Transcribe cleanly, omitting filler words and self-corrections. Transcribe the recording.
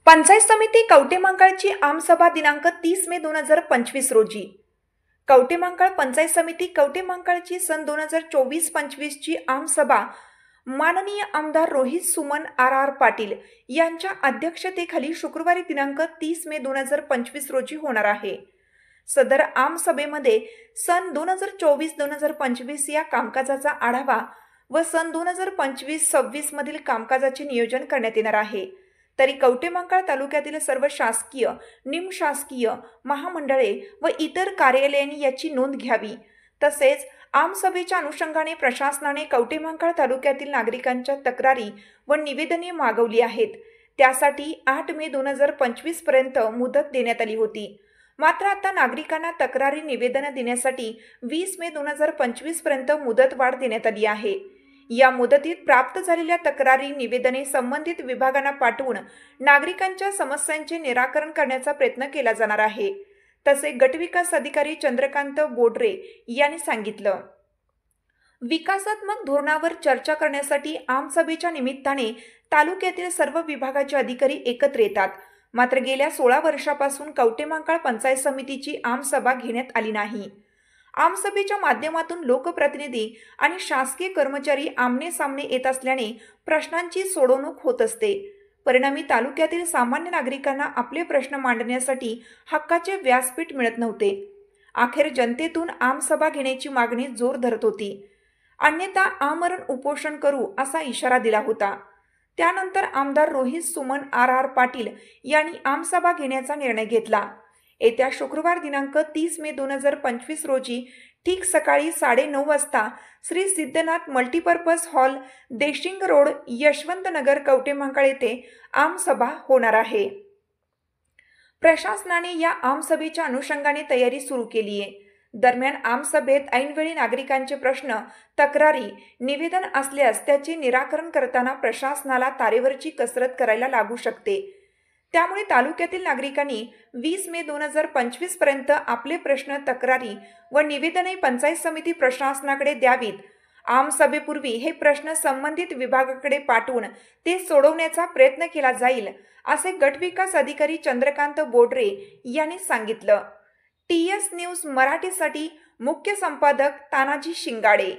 पंचायत समिती कवटेमहांकाळची आमसभा दिनांक 30 मे 2025 रोजी। कवटेमहांकाळ पंचायत समिती कवटेमहांकाळची सन 2024-25 ची आमसभा माननीय आमदार रोहित सुमन आर पाटील यांच्या अध्यक्षतेखाली शुक्रवारी दिनांक 30 मे 2025 रोजी होणार आहे। सदर आमसभेमध्ये सन 2024-2025 या कामकाजाचा आढावा व सन 2025-26 मधील कामकाजाचे नियोजन करण्यात येणार आहे। तरी कवटेमहांकाळ तालुक्यातील सर्व शासकीय, निमशासकीय महामंडळे व इतर कार्यालयांनी याची नोंद घ्यावी। तसेच आमसभेच्या अनुषंगाने प्रशासनाने कवटेमहांकाळ तालुक्यातील नागरिकांच्या तक्रारी व निवेदने मागवली आहेत। त्यासाठी 8 मे 2025 पर्यंत मुदत देण्यात आली होती। मात्र आता नागरिकांना तक्रारी निवेदन देण्यासाठी 20 मे 2025 पर्यंत मुदतवाढ देण्यात आली आहे। या मुदतीत प्राप्त झालेल्या तक्रारी निवेदने संबंधित विभागांना पाठवून नागरिकांच्या समस्यांचे निराकरण करण्याचा प्रयत्न केला जाणार आहे, तसे गटविकास अधिकारी चंद्रकांत बोडरे यांनी सांगितलं। विकासात्मक धोरणावर चर्चा करण्यासाठी आमसभेच्या निमित्ताने तालुक्यातील सर्व विभागाचे अधिकारी एकत्र येतात। मात्र गेल्या 16 वर्षापासून कवटेमहांकाळ पंचायत समितीची आमसभा घेण्यात आली नाही। आमसभेच्या माध्यमातून लोकप्रतिनिधी आणि शासकीय कर्मचारी आमने सामने येत असल्याने प्रश्नांची सोडवणूक होत असते। परिणामी तालुक्यातील सामान्य नागरिकांना आपले प्रश्न मांडण्यासाठी हक्काचे व्यासपीठ मिळत नव्हते। अखेर जनतेतून आमसभा घेण्याची मागणी जोर धरत होती, अन्यथा आमरण उपोषण करू असा इशारा दिला होता। त्यानंतर आमदार रोहित सुमन आर पाटील यांनी आमसभा घेण्याचा निर्णय घेतला। येत्या शुक्रवार दिनांक 30 मे 2025 रोजी ठीक सकाळी 9:30 वाजता Shri Siddhanath multipurpose hall, Deshing road, Yashwant Nagar, Kavathemahankal येथे आमसभा होणार आहे। प्रशासनाने या आमसभेच्या अनुषंगाने तयारी सुरू केली आहे। दरम्यान आमसभेत ऐनवेळी नागरिकांचे प्रश्न, तक्रारी, निवेदन असल्यास त्याचे निराकरण करताना प्रशासनाला तारेवरची कसरत करायला लागू शकते। त्यामुळे तालुक्यातील नागरिकांनी 20 मे 2025 पर्यंत आपले प्रश्न, तक्रारी व निवेदने पंचायत समिती प्रशासनाकडे द्यावीत। आमसभेपूर्वी हे प्रश्न संबंधित विभागाकडे पाठवून ते सोडवण्याचा प्रयत्न केला जाईल, असे गटविकास अधिकारी चंद्रकांत बोडरे यांनी सांगितलं। TS न्यूज मराठीसाठी मुख्य संपादक तानाजी शिंगाडे।